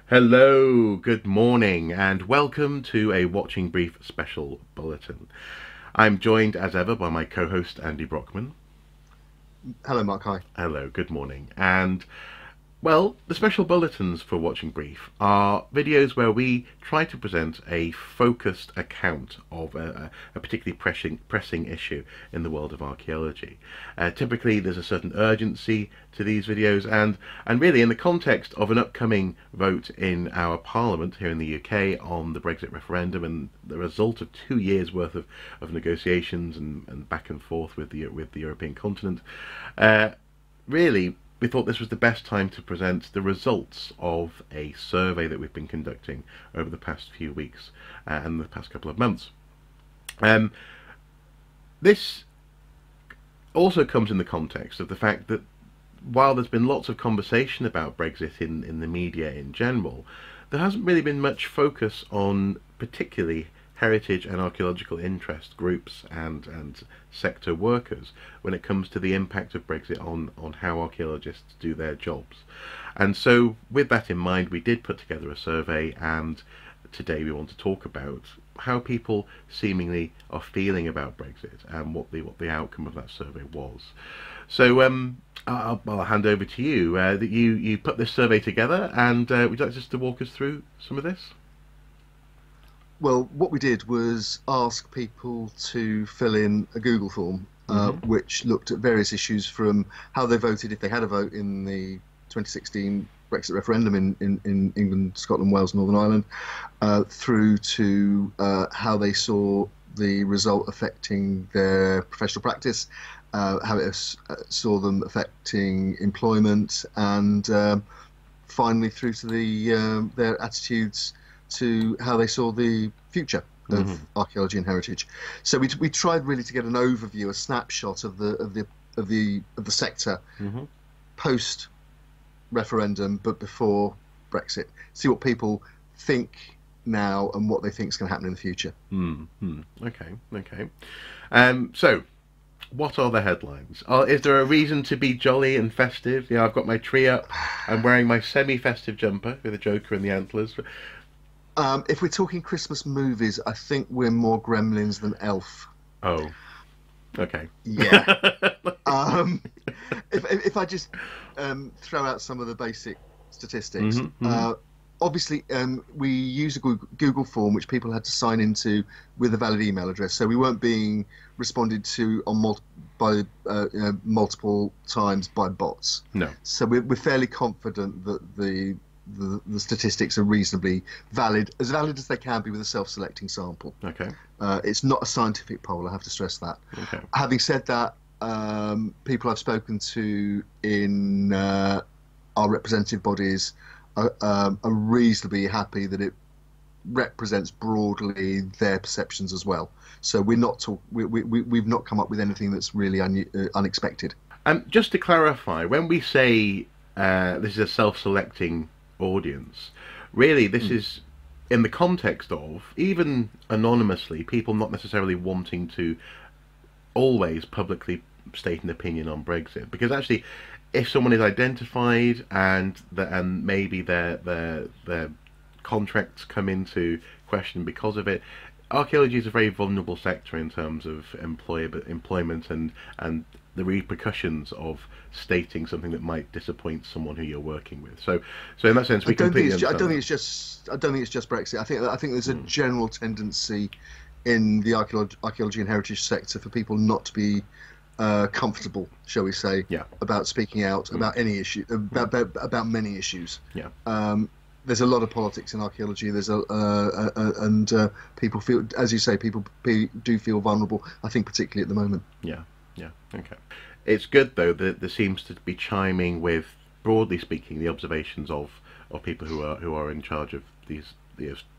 Hello, good morning, and welcome to a Watching Brief special bulletin. I'm joined as ever by my co-host Andy Brockman. Hello, Mark. Hi. Hello, good morning. And well, the special bulletins for Watching Brief are videos where we try to present a focused account of a particularly pressing issue in the world of archaeology. Typically, there's a certain urgency to these videos, and really in the context of an upcoming vote in our Parliament here in the UK on the Brexit referendum and the result of 2 years worth of negotiations and back and forth with the European continent, really we thought this was the best time to present the results of a survey that we've been conducting over the past few weeks and the past couple of months. This also comes in the context of the fact that while there's been lots of conversation about Brexit in the media in general, there hasn't really been much focus on particularly heritage and archaeological interest groups and sector workers when it comes to the impact of Brexit on how archaeologists do their jobs. And so with that in mind, we did put together a survey, and today we want to talk about how people seemingly are feeling about Brexit and what the outcome of that survey was. So I'll hand over to you. That you put this survey together, and would you like just to walk us through some of this? Well, what we did was ask people to fill in a Google form, which looked at various issues from how they voted if they had a vote in the 2016 Brexit referendum in England, Scotland, Wales, Northern Ireland, through to how they saw the result affecting their professional practice, how it saw them affecting employment, and finally through to their attitudes to how they saw the future of archaeology and heritage. So we tried really to get an overview, a snapshot of the sector post referendum, but before Brexit. See what people think now and what they think is going to happen in the future. Okay. So what are the headlines? Is there a reason to be jolly and festive? Yeah, I've got my tree up. I'm wearing my semi-festive jumper with a joker and the antlers. If we're talking Christmas movies, I think we're more Gremlins than Elf. Oh, okay. Yeah. If I just throw out some of the basic statistics, obviously we use a Google form which people had to sign into with a valid email address, so we weren't being responded to on multiple times by bots. No. So we're fairly confident that the statistics are reasonably valid as they can be with a self-selecting sample. Okay. It's not a scientific poll, I have to stress that. Okay. Having said that, people I've spoken to in our representative bodies are reasonably happy that it represents broadly their perceptions as well. So we've not come up with anything that's really unexpected. Just to clarify, when we say this is a self-selecting audience, really this is in the context of, even anonymously, people not necessarily wanting to always publicly state an opinion on Brexit, because actually if someone is identified and maybe their contracts come into question because of it, archaeology is a very vulnerable sector in terms of employment and the repercussions of stating something that might disappoint someone who you're working with. So in that sense, I don't think it's just Brexit. I think there's a general tendency in the archaeology and heritage sector for people not to be comfortable, shall we say, about speaking out about any issue, about many issues. There's a lot of politics in archaeology. And people feel, as you say, people do feel vulnerable. I think particularly at the moment. Yeah. Okay. It's good though that there seems to be chiming with, broadly speaking, the observations of people who are in charge of these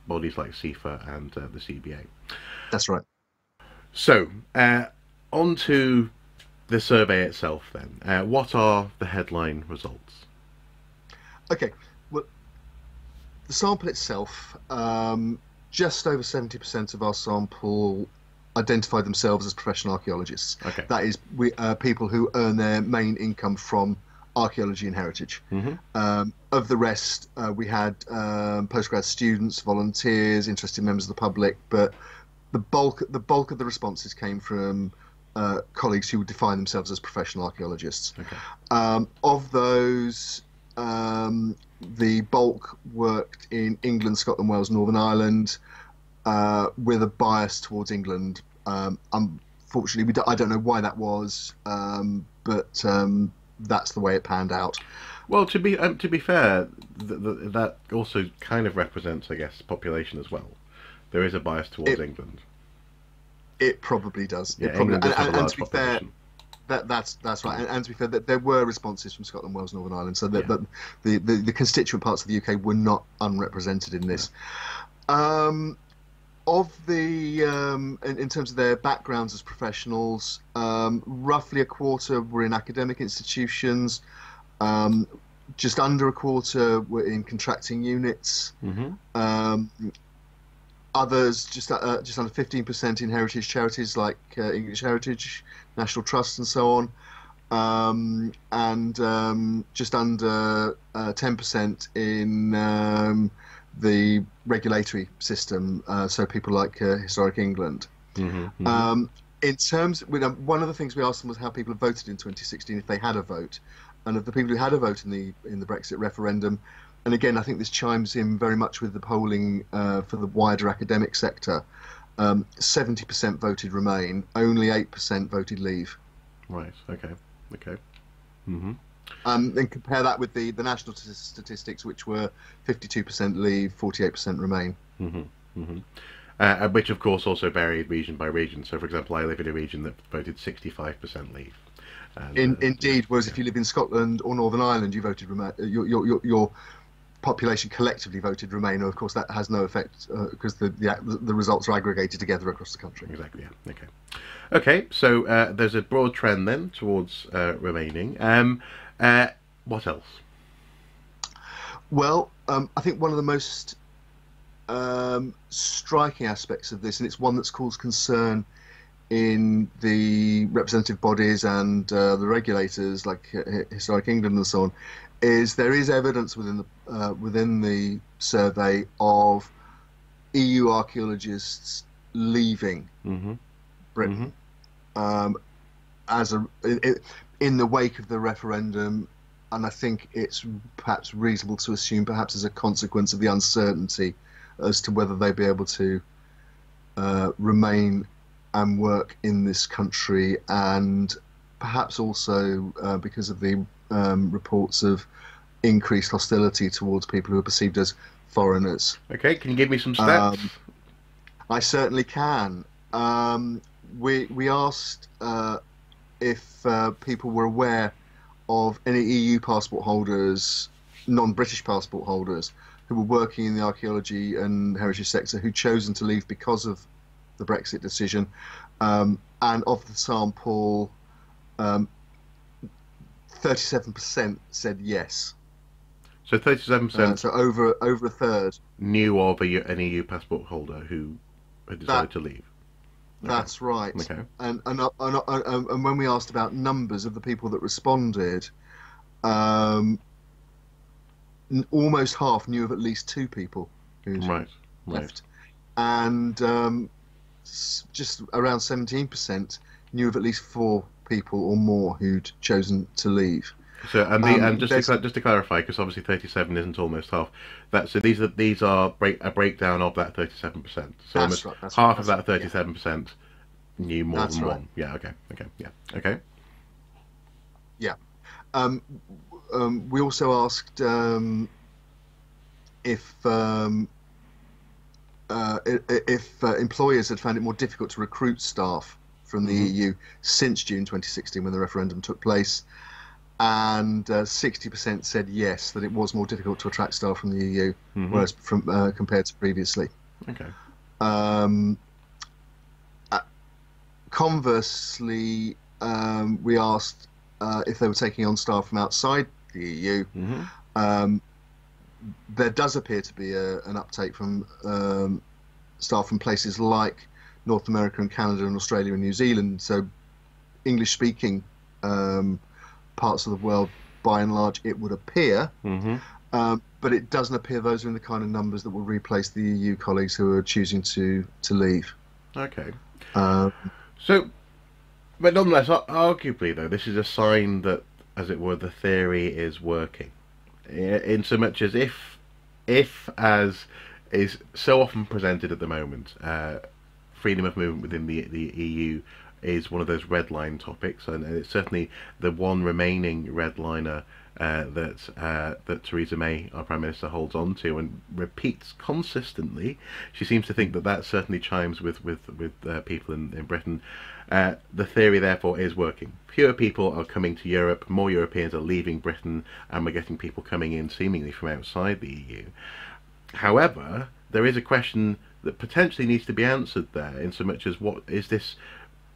bodies like CIfA and the CBA. That's right. So on to the survey itself then. What are the headline results? Okay. Well, the sample itself, just over 70% of our sample identify themselves as professional archaeologists. Okay. That is, people who earn their main income from archaeology and heritage. Mm-hmm. Of the rest, we had postgrad students, volunteers, interested members of the public, but the bulk of the responses came from colleagues who would define themselves as professional archaeologists. Okay. Of those, the bulk worked in England, Scotland, Wales, Northern Ireland, with a bias towards England. Unfortunately, I don't know why that was, but that's the way it panned out. Well, to be fair, that also kind of represents, I guess, population as well. There is a bias towards England. It probably does. Yeah, it probably, England does have a large to be population. fair, that's right. And to be fair, there were responses from Scotland, Wales, Northern Ireland, so that the constituent parts of the UK were not unrepresented in this. Yeah. Of the in terms of their backgrounds as professionals, roughly a quarter were in academic institutions. Just under a quarter were in contracting units. Mm-hmm. Others, just under 15% in heritage charities like English Heritage, National Trust, and so on, and just under 10% in the regulatory system. So people like Historic England. Mm-hmm. Mm-hmm. In terms, one of the things we asked them was how people had voted in 2016 if they had a vote, and of the people who had a vote in the Brexit referendum. And again, I think this chimes in very much with the polling for the wider academic sector. 70% voted Remain, only 8% voted Leave. Right. Okay. Okay. Mm-hmm. And compare that with the national statistics, which were 52% Leave, 48% Remain. Mm-hmm. Mm-hmm. Which, of course, also varied region by region. So, for example, I live in a region that voted 65% Leave. And, indeed, whereas if you live in Scotland or Northern Ireland, you voted Remain. Your population collectively voted Remain. Of course, that has no effect because the results are aggregated together across the country. Exactly. Yeah. Okay. Okay. So there's a broad trend then towards remaining. What else? Well, I think one of the most striking aspects of this, and it's one that's caused concern in the representative bodies and the regulators like Historic England and so on, is there is evidence within the survey of EU archaeologists leaving Britain in the wake of the referendum, and I think it's perhaps reasonable to assume, perhaps as a consequence of the uncertainty as to whether they'll be able to remain and work in this country, and perhaps also because of the reports of increased hostility towards people who are perceived as foreigners. Okay, can you give me some stats? I certainly can. We asked if people were aware of any EU passport holders, non-British passport holders, who were working in the archaeology and heritage sector who'd chosen to leave because of the Brexit decision, and of the sample, 37% said yes. So 37%. So over a third knew of an EU passport holder who had decided to leave. Okay. That's right. Okay. And when we asked about numbers of the people that responded, almost half knew of at least two people who'd left, and just around 17% knew of at least four people or more who'd chosen to leave. So and just to clarify, because obviously 37 isn't almost half. So these are a breakdown of that 37%. So almost half of that 37% knew more than one. Yeah. Okay. Yeah. Okay. Yeah. We also asked if employers had found it more difficult to recruit staff from the EU since June 2016, when the referendum took place, and 60% said yes, that it was more difficult to attract staff from the EU, whereas compared to previously. Okay. Conversely, we asked if they were taking on staff from outside the EU. There does appear to be an uptake from staff from places like North America and Canada and Australia and New Zealand, so English-speaking parts of the world by and large, it would appear. Mm-hmm. But it doesn't appear those are in the kind of numbers that will replace the EU colleagues who are choosing to leave. Okay. Um, So, but nonetheless, arguably though, this is a sign that, as it were, the theory is working. In so much as if as is so often presented at the moment, freedom of movement within the EU is one of those red line topics, and it's certainly the one remaining red liner that Theresa May, our Prime Minister, holds on to and repeats consistently. She seems to think that that certainly chimes with people in Britain. The theory, therefore, is working. Fewer people are coming to Europe, more Europeans are leaving Britain, and we're getting people coming in seemingly from outside the EU. However, there is a question that potentially needs to be answered there, in so much as what is this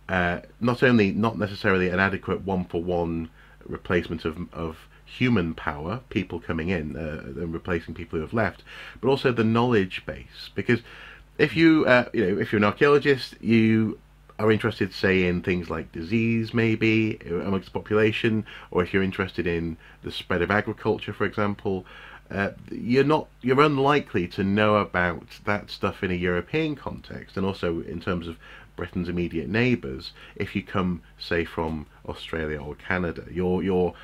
not necessarily an adequate one-for-one replacement of human power, people coming in and replacing people who have left, but also the knowledge base. Because if if you're an archaeologist, you are interested, say, in things like disease, maybe amongst the population, or if you're interested in the spread of agriculture, for example, you're unlikely to know about that stuff in a European context, and also in terms of Britain's immediate neighbours. If you come, say, from Australia or Canada, your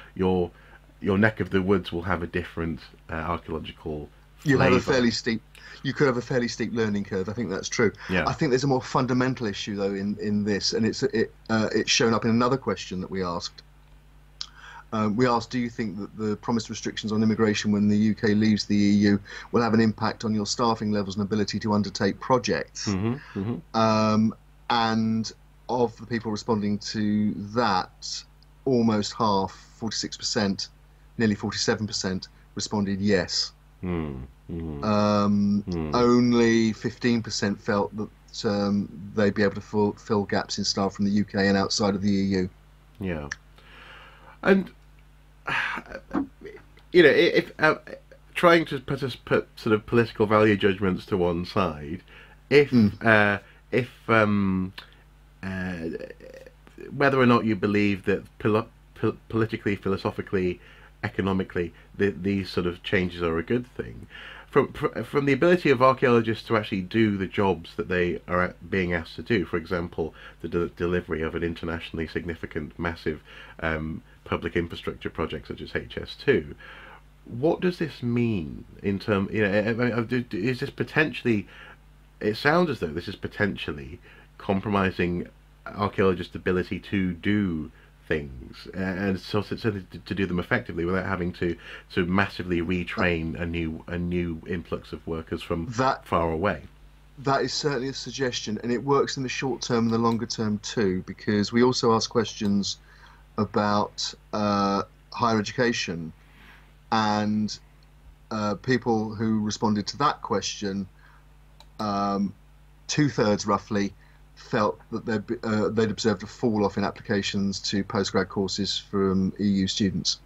neck of the woods will have a different archaeological You'll flavour. have a fairly steep. You could have a fairly steep learning curve. I think that's true. Yeah. I think there's a more fundamental issue though in this, and it's shown up in another question that we asked. We asked, do you think that the promised restrictions on immigration when the UK leaves the EU will have an impact on your staffing levels and ability to undertake projects? Mm-hmm, mm-hmm. And of the people responding to that, almost half, 46%, nearly 47%, responded yes. Mm-hmm. Only 15% felt that they'd be able to fill gaps in staff from the UK and outside of the EU. Yeah. And if trying to put sort of political value judgments to one side, if whether or not you believe that politically, philosophically, economically, these sort of changes are a good thing, from the ability of archaeologists to actually do the jobs that they are being asked to do, for example, the delivery of an internationally significant, massive public infrastructure project such as HS2, what does this mean in terms? Is this potentially? It sounds as though this is potentially compromising archaeologists' ability to do things and so to do them effectively without having to massively retrain a new influx of workers from far away. That is certainly a suggestion, and it works in the short term and the longer term too, because we also ask questions about higher education, and people who responded to that question, 2/3 roughly felt that they'd observed a fall off in applications to postgrad courses from EU students.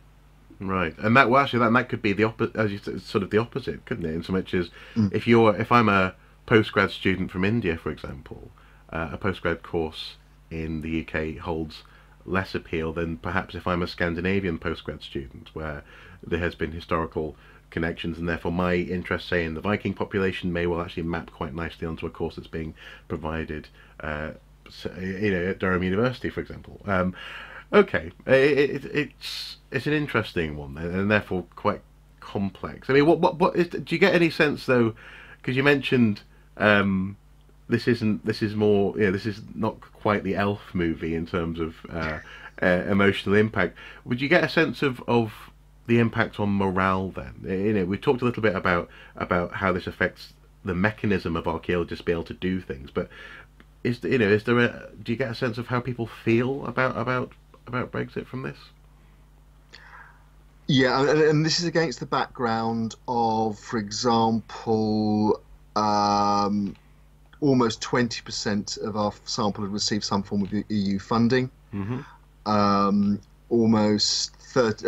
Right, and that could be the opposite, as you said, sort of the opposite, couldn't it? In so much as if I'm a postgrad student from India, for example, a postgrad course in the UK holds less appeal than perhaps if I'm a Scandinavian postgrad student, where there has been historical connections, and therefore my interest, say, in the Viking population may well actually map quite nicely onto a course that's being provided at Durham University, for example. Okay, it's an interesting one, and therefore quite complex. I mean, do you get any sense though? Because you mentioned this is not quite the Elf movie in terms of emotional impact. Would you get a sense of the impact on morale then? We talked a little bit about how this affects the mechanism of archaeologists being able to do things, but do you get a sense of how people feel about Brexit from this? Yeah, and this is against the background of, for example, almost 20% of our sample had received some form of EU funding. Mm-hmm.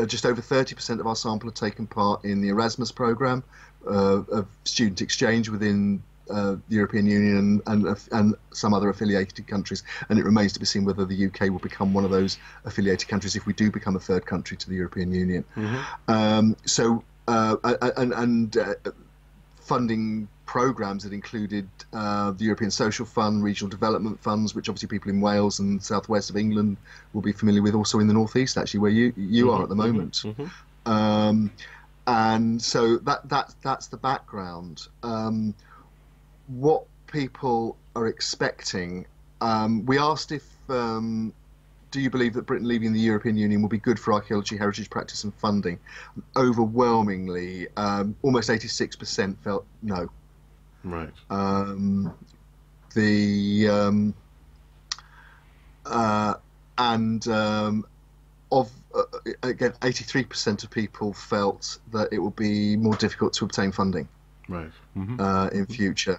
Just over 30% of our sample had taken part in the Erasmus programme of student exchange within the European Union and some other affiliated countries, and it remains to be seen whether the UK will become one of those affiliated countries if we do become a third country to the European Union. Funding programs that included the European Social Fund, regional development funds, which obviously people in Wales and southwest of England will be familiar with, also in the northeast, actually, where you are at the moment. And so that's the background. What people are expecting, we asked if do you believe that Britain leaving the European Union will be good for archaeology, heritage practice and funding? Overwhelmingly, almost 86% felt no. Right. Again, 83% of people felt that it would be more difficult to obtain funding. Right. In future.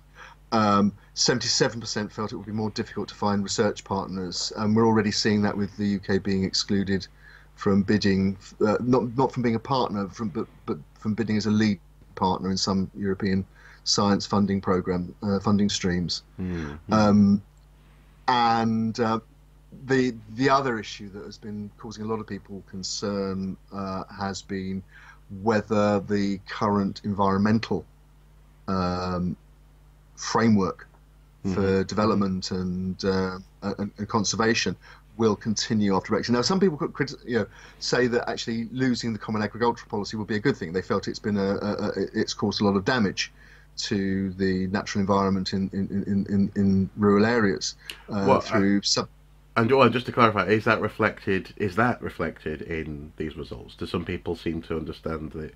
77% felt it would be more difficult to find research partners, and we're already seeing that with the UK being excluded from bidding, not from being a partner, but from bidding as a lead partner in some European science funding program funding streams. The other issue that has been causing a lot of people concern has been whether the current environmental framework for development and conservation will continue after Brexit. Now, some people could say that actually losing the common agricultural policy would be a good thing. They felt it's been it's caused a lot of damage to the natural environment in rural areas through sub. And just to clarify, is that reflected in these results? Do some people seem to understand that,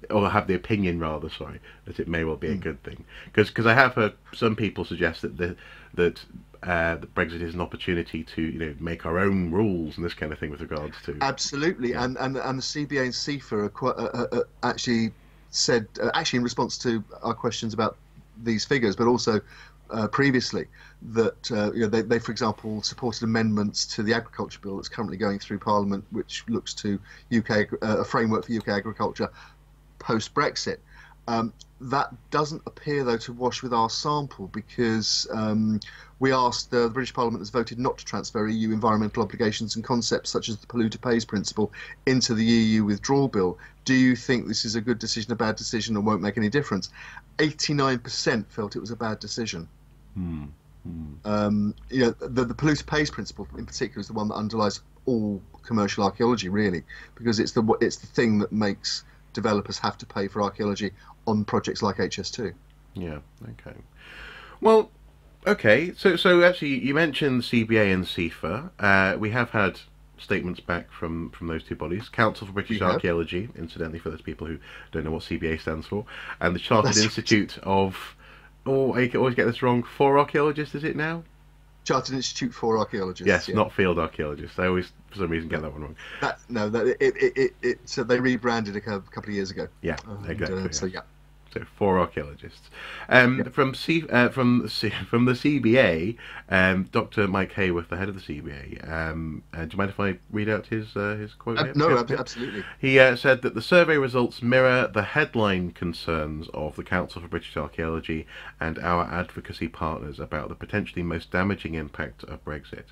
or have the opinion rather, sorry, that it may well be a good thing? Because I have heard some people suggest that Brexit is an opportunity to make our own rules and this kind of thing with regards to. Absolutely, and the CBA and CIfA are actually said actually in response to our questions about these figures, but also previously, that they, for example, supported amendments to the agriculture bill that's currently going through Parliament, which looks to a framework for UK agriculture post-Brexit. That doesn't appear, though, to wash with our sample, because we asked, the British Parliament has voted not to transfer EU environmental obligations and concepts such as the polluter pays principle into the EU withdrawal bill. Do you think this is a good decision, a bad decision, or won't make any difference? 89% felt it was a bad decision. The polluter pays principle in particular is the one that underlies all commercial archaeology, really, because it's the thing that makes developers have to pay for archaeology on projects like HS2. Yeah. Okay. Well, okay. So actually, you mentioned CBA and CIfA. We have had statements back from those two bodies. Council for British Archaeology, incidentally, for those people who don't know what CBA stands for, and the Chartered Institute of. Oh, I always get this wrong. For archaeologists, is it now? Chartered Institute for Archaeologists. Yes, yeah. Not field archaeologists. I always, for some reason, get that one wrong. So they rebranded a couple of years ago. Yeah, exactly. So yeah. So for archaeologists. From the CBA, Dr. Mike Hayworth, the head of the CBA. Do you mind if I read out his quote? No, absolutely. He said that the survey results mirror the headline concerns of the Council for British Archaeology and our advocacy partners about the potentially most damaging impact of Brexit.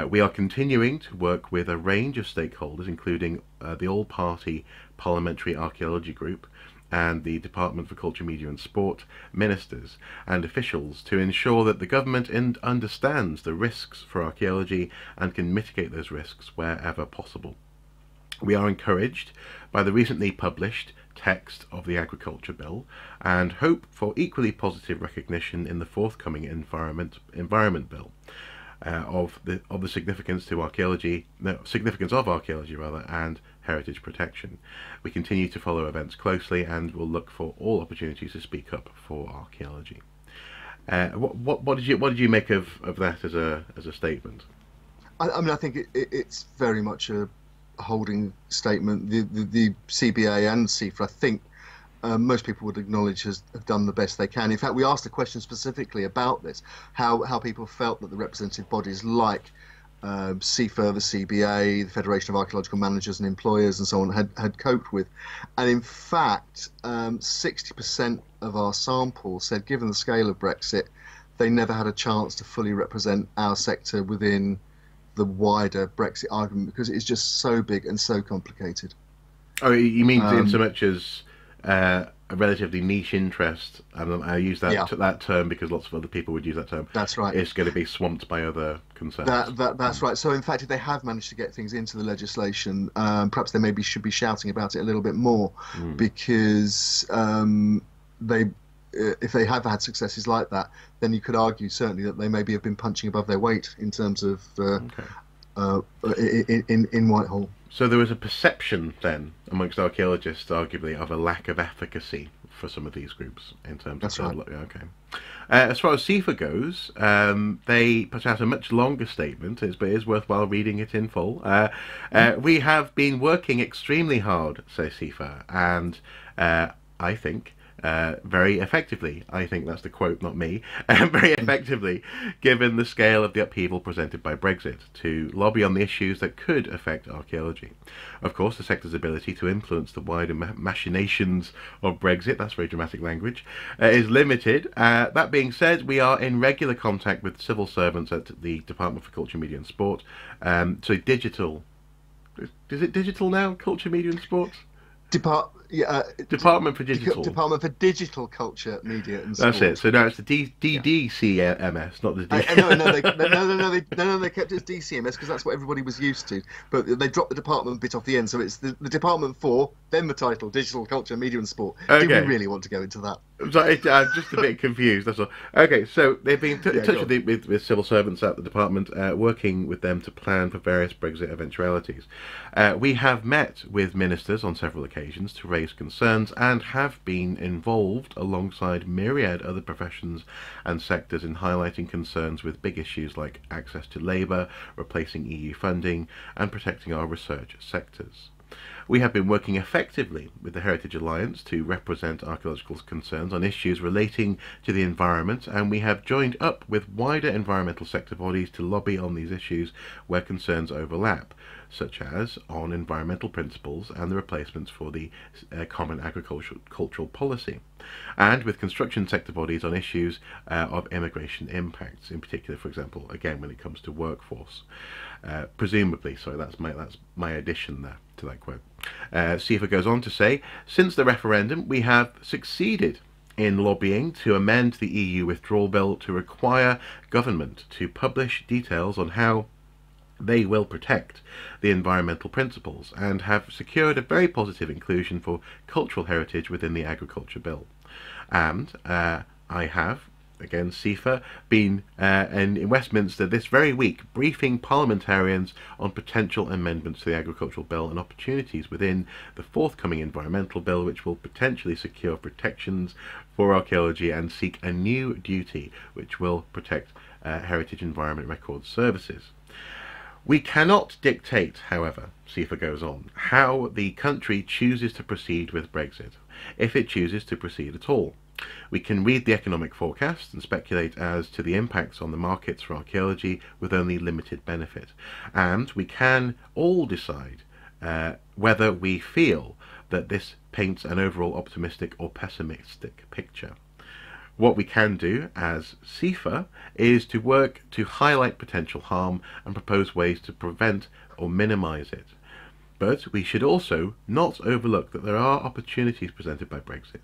We are continuing to work with a range of stakeholders, including the all-party Parliamentary Archaeology Group and the Department for Culture, Media and Sport, ministers and officials, to ensure that the government understands the risks for archaeology and can mitigate those risks wherever possible. We are encouraged by the recently published text of the Agriculture Bill and hope for equally positive recognition in the forthcoming Environment Bill. Of the significance of archaeology and heritage protection. We continue to follow events closely and will look for all opportunities to speak up for archaeology. What did you make of that as a statement? I mean, I think it's very much a holding statement. The CBA and CIfA, I think, most people would acknowledge have done the best they can. In fact, we asked a question specifically about this, how people felt that the representative bodies like CIfA, the CBA, the Federation of Archaeological Managers and Employers, and so on, had coped with. And in fact, 60% of our sample said, given the scale of Brexit, they never had a chance to fully represent our sector within the wider Brexit argument, because it is just so big and so complicated. Oh, you mean in so much as a relatively niche interest, and I use that term because lots of other people would use that term. That's right. It's going to be swamped by other concerns. That's right. So in fact, if they have managed to get things into the legislation, perhaps they maybe should be shouting about it a little bit more, because if they have had successes like that, then you could argue certainly that they maybe have been punching above their weight in terms of in Whitehall. So there was a perception then amongst archaeologists, arguably, of a lack of efficacy for some of these groups in terms That's of... right. Okay. As far as CIfA goes, they put out a much longer statement, but it is worthwhile reading it in full. We have been working extremely hard, says CIfA, and I think... very effectively, I think that's the quote, not me, very effectively, given the scale of the upheaval presented by Brexit, to lobby on the issues that could affect archaeology. Of course, the sector's ability to influence the wider machinations of Brexit, that's very dramatic language, is limited. That being said, we are in regular contact with civil servants at the Department for Culture, Media and Sport. So digital, is it digital now, Culture, Media and Sport? Department for Digital. Department for Digital Culture, Media and Sport. That's it. So now it's the DDCMS, not the D. No, they kept it as DCMS because that's what everybody was used to. But they dropped the department bit off the end, so it's the Department for, then the title, Digital Culture, Media and Sport. Okay. Do we really want to go into that? So I'm just a bit confused, that's all. Okay, so they've been in touch with civil servants at the department, working with them to plan for various Brexit eventualities. We have met with ministers on several occasions to raise concerns, and have been involved alongside myriad other professions and sectors in highlighting concerns with big issues like access to labour, replacing EU funding, and protecting our research sectors. We have been working effectively with the Heritage Alliance to represent archaeological concerns on issues relating to the environment, and we have joined up with wider environmental sector bodies to lobby on these issues where concerns overlap, such as on environmental principles and the replacements for the Common Agricultural Policy, and with construction sector bodies on issues of immigration impacts, in particular, for example, again, when it comes to workforce. Presumably, sorry, that's my addition there to that quote. CIfA goes on to say, since the referendum, we have succeeded in lobbying to amend the EU withdrawal bill to require government to publish details on how they will protect the environmental principles, and have secured a very positive inclusion for cultural heritage within the agriculture bill. And I have, again CIfA, been in Westminster this very week briefing parliamentarians on potential amendments to the agricultural bill and opportunities within the forthcoming environmental bill, which will potentially secure protections for archaeology and seek a new duty which will protect heritage environment record services. We cannot dictate, however, CIfA goes on, how the country chooses to proceed with Brexit, if it chooses to proceed at all. We can read the economic forecasts and speculate as to the impacts on the markets for archaeology with only limited benefit. And we can all decide whether we feel that this paints an overall optimistic or pessimistic picture. What we can do as CIfA is to work to highlight potential harm and propose ways to prevent or minimise it. But we should also not overlook that there are opportunities presented by Brexit.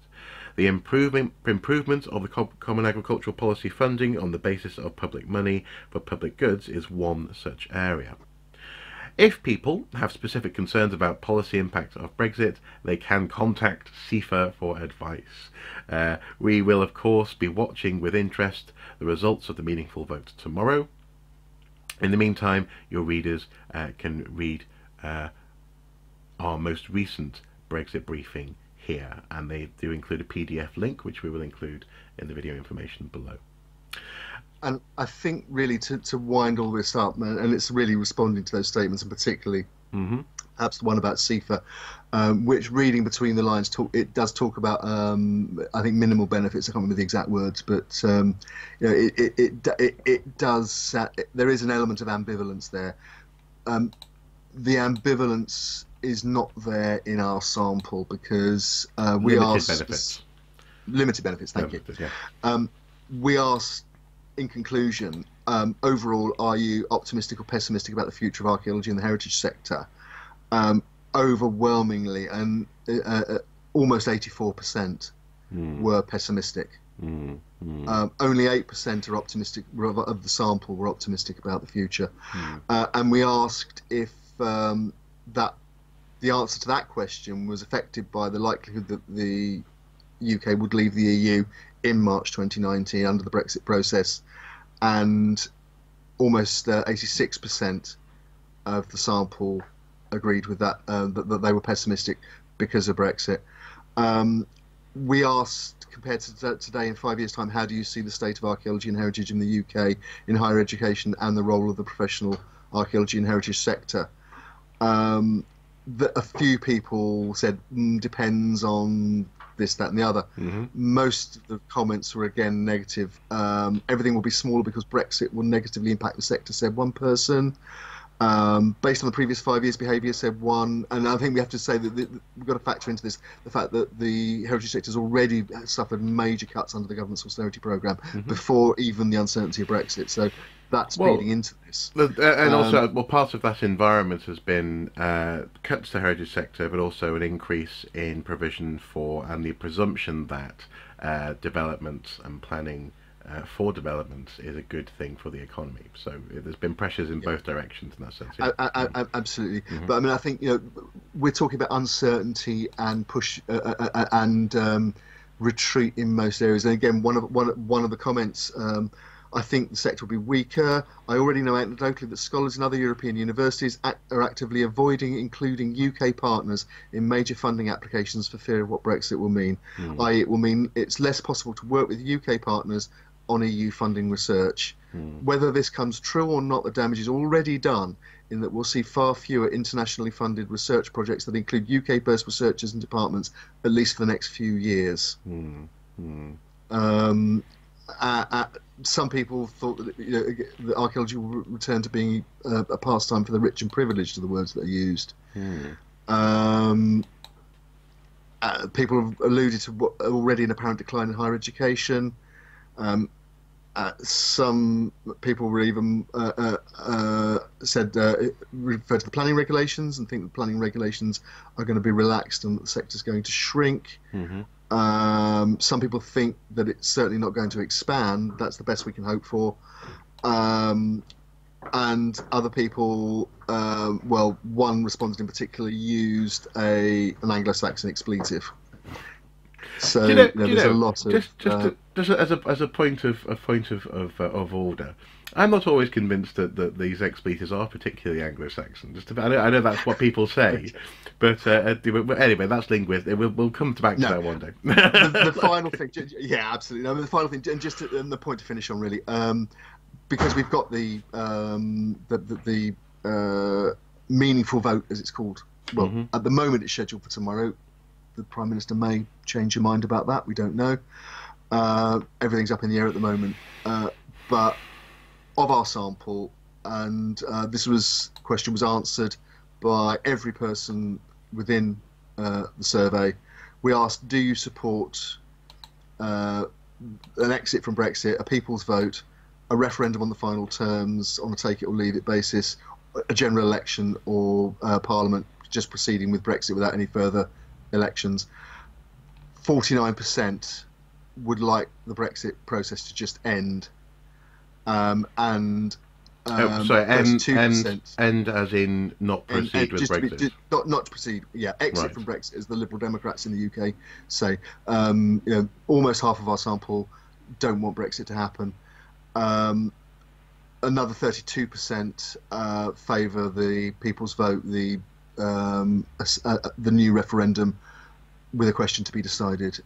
The improvement of the Common Agricultural Policy funding on the basis of public money for public goods is one such area. If people have specific concerns about policy impact of Brexit, they can contact CIfA for advice. We will, of course, be watching with interest the results of the meaningful vote tomorrow. In the meantime, your readers can read our most recent Brexit briefing here, and they do include a PDF link, which we will include in the video information below. And I think really to wind all this up, and it's really responding to those statements, and particularly perhaps the one about CIfA, which, reading between the lines, it does talk about I think minimal benefits. I can't remember the exact words, but it does. There is an element of ambivalence there. The ambivalence is not there in our sample because we limited asked benefits. Limited benefits. Thank you. Yeah. We asked, in conclusion, overall, are you optimistic or pessimistic about the future of archaeology in the heritage sector? Overwhelmingly, and almost 84% were pessimistic. Only 8% are optimistic of the sample were optimistic about the future. And we asked if that the answer to that question was affected by the likelihood that the UK would leave the EU in March 2019 under the Brexit process, and almost 86% of the sample agreed with that, that they were pessimistic because of Brexit. We asked, compared to today in 5 years' time, how do you see the state of archaeology and heritage in the UK in higher education and the role of the professional archaeology and heritage sector? A few people said depends on this, that, and the other. Most of the comments were again negative. Everything will be smaller because Brexit will negatively impact the sector, said one person. Based on the previous 5 years' behaviour, said one. And I think we have to say that we've got to factor into this the fact that the heritage sector has already suffered major cuts under the government's austerity programme before even the uncertainty of Brexit. So that's feeding into this. And also, part of that environment has been cuts to the heritage sector, but also an increase in provision for and the presumption that development and planning for development is a good thing for the economy. So there's been pressures in both directions in that sense. Yeah. Absolutely. But I mean, I think we're talking about uncertainty and push and retreat in most areas. And again, one of the comments. I think the sector will be weaker. I already know anecdotally that scholars in other European universities are actively avoiding including UK partners in major funding applications for fear of what Brexit will mean. I.e., it will mean it's less possible to work with UK partners on EU funding research. Whether this comes true or not, the damage is already done in that we'll see far fewer internationally funded research projects that include UK-based researchers and departments, at least for the next few years. Some people thought that archaeology will return to being a pastime for the rich and privileged, are the words that are used. People have alluded to what already an apparent decline in higher education. Some people were even referred to the planning regulations and think that planning regulations are going to be relaxed and that the sector's going to shrink. Some people think that it's certainly not going to expand. That's the best we can hope for. And other people, one respondent in particular used an Anglo-Saxon expletive. So there's a lot of just as a point of order. I'm not always convinced that these expletives are particularly Anglo-Saxon. I know that's what people say, but anyway, that's linguistic. We'll come back to that one day. The final thing, yeah, absolutely. No, the final thing, and just the point to finish on, really, because we've got the meaningful vote, as it's called. Well, at the moment, it's scheduled for tomorrow. The Prime Minister may change her mind about that. We don't know. Everything's up in the air at the moment, but. Of our sample, and this question was answered by every person within the survey. We asked, do you support an exit from Brexit, a people's vote, a referendum on the final terms on a take it or leave it basis, a general election, or Parliament just proceeding with Brexit without any further elections? 49% would like the Brexit process to just end. Sorry, end 2%. End as in not proceed with Brexit. Not to proceed. Yeah, exit from Brexit, as the Liberal Democrats in the UK say. Almost half of our sample don't want Brexit to happen. Another 32% favour the people's vote, the new referendum, with a question to be decided.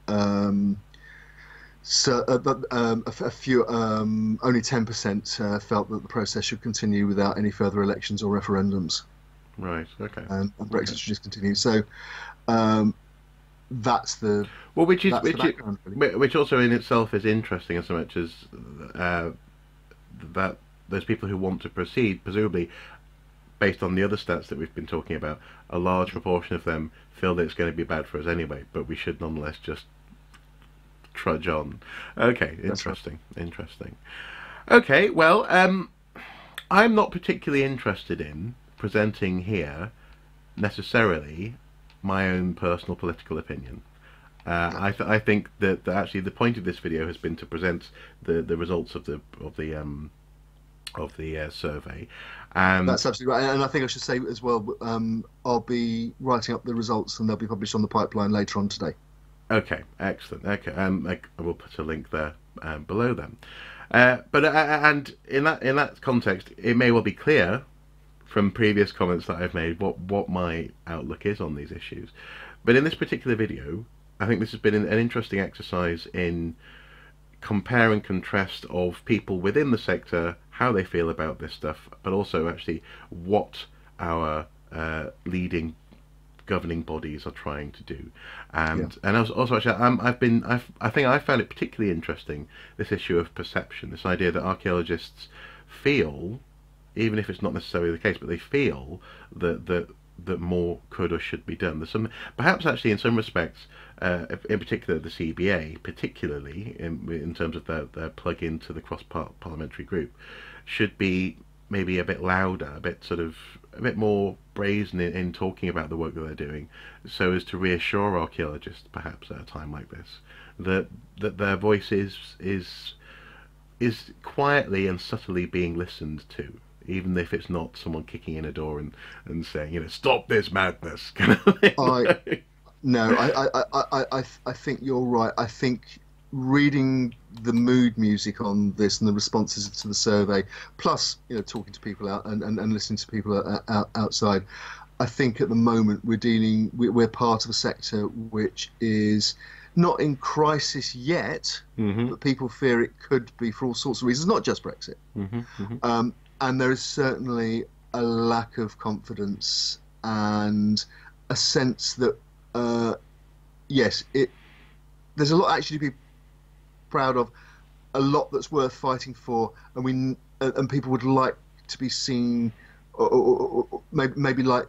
So, a few, only 10% felt that the process should continue without any further elections or referendums. Right. Okay. And Brexit should just continue. So that's the Well, that's the background, really. which also in itself is interesting, as much as uh, that there's people who want to proceed, presumably based on the other stats that we've been talking about, a large proportion of them feel that it's going to be bad for us anyway, but we should nonetheless just trudge on. Okay, interesting, interesting. Okay, well, I'm not particularly interested in presenting here necessarily my own personal political opinion. I think that actually the point of this video has been to present the results of the survey. That's absolutely right, and I think I should say as well, I'll be writing up the results and they'll be published on the pipeline later on today. Okay, excellent. Okay, I will put a link there below them. And in that context, it may well be clear from previous comments that I've made what my outlook is on these issues. But in this particular video, I think this has been an interesting exercise in compare and contrast of people within the sector, how they feel about this stuff, but also actually what our leading governing bodies are trying to do. And also actually I think I found it particularly interesting, this issue of perception, this idea that archaeologists feel, even if it's not necessarily the case, but they feel that more could or should be done. There's some, perhaps actually in some respects, in particular the CBA, particularly in terms of their plug into the cross-parliamentary group, should be maybe a bit louder, a bit more brazen in talking about the work that they're doing, so as to reassure archaeologists, perhaps at a time like this, that their voice is quietly and subtly being listened to, even if it's not someone kicking in a door and saying, stop this madness, kind of thing. I think you're right. I think reading the mood music on this and the responses to the survey, plus talking to people out and listening to people outside, I think at the moment we're part of a sector which is not in crisis yet, but people fear it could be for all sorts of reasons, not just Brexit. And there is certainly a lack of confidence and a sense that there's a lot actually to be proud of, a lot that's worth fighting for, and people would like to be seen, or maybe like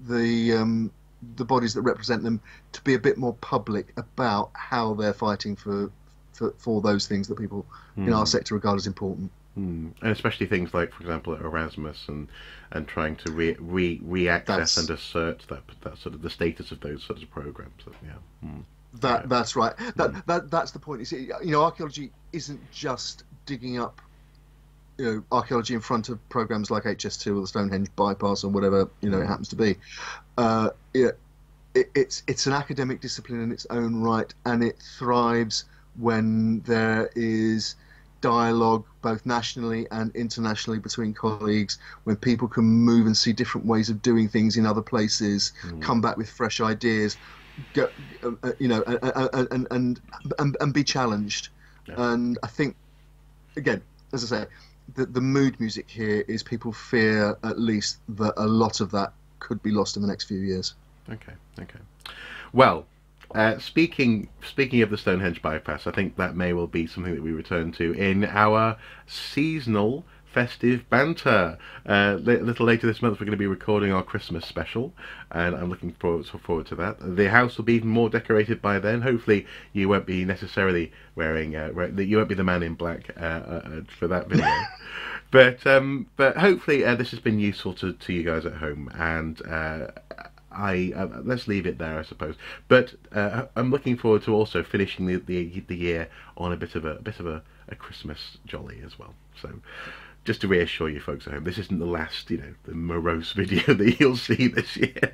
the bodies that represent them to be a bit more public about how they're fighting for those things that people in our sector regard as important. And especially things like, for example, Erasmus and trying to re-access and assert that sort of the status of those sorts of programs. That's right. That's the point. Archaeology isn't just digging up archaeology in front of programs like HS2 or the Stonehenge bypass or whatever it happens to be. It's an academic discipline in its own right, and it thrives when there is dialogue both nationally and internationally between colleagues, when people can move and see different ways of doing things in other places, come back with fresh ideas, and be challenged. And I think, again, as I say, the mood music here is people fear at least that a lot of that could be lost in the next few years. Okay. Well, speaking of the Stonehenge bypass, I think that may well be something that we return to in our seasonal festive banter. A little later this month we're going to be recording our Christmas special, and I'm looking forward to that. The house will be even more decorated by then. Hopefully you won't be necessarily wearing you won't be the man in black for that video. but hopefully this has been useful to you guys at home, and let's leave it there, I suppose. But I'm looking forward to also finishing the year on a bit of a Christmas jolly as well. So, just to reassure you folks at home, this isn't the last, the morose video that you'll see this year.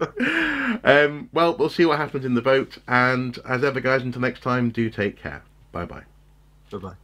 Well, we'll see what happens in the vote, and as ever, guys, until next time, do take care. Bye bye. Bye bye.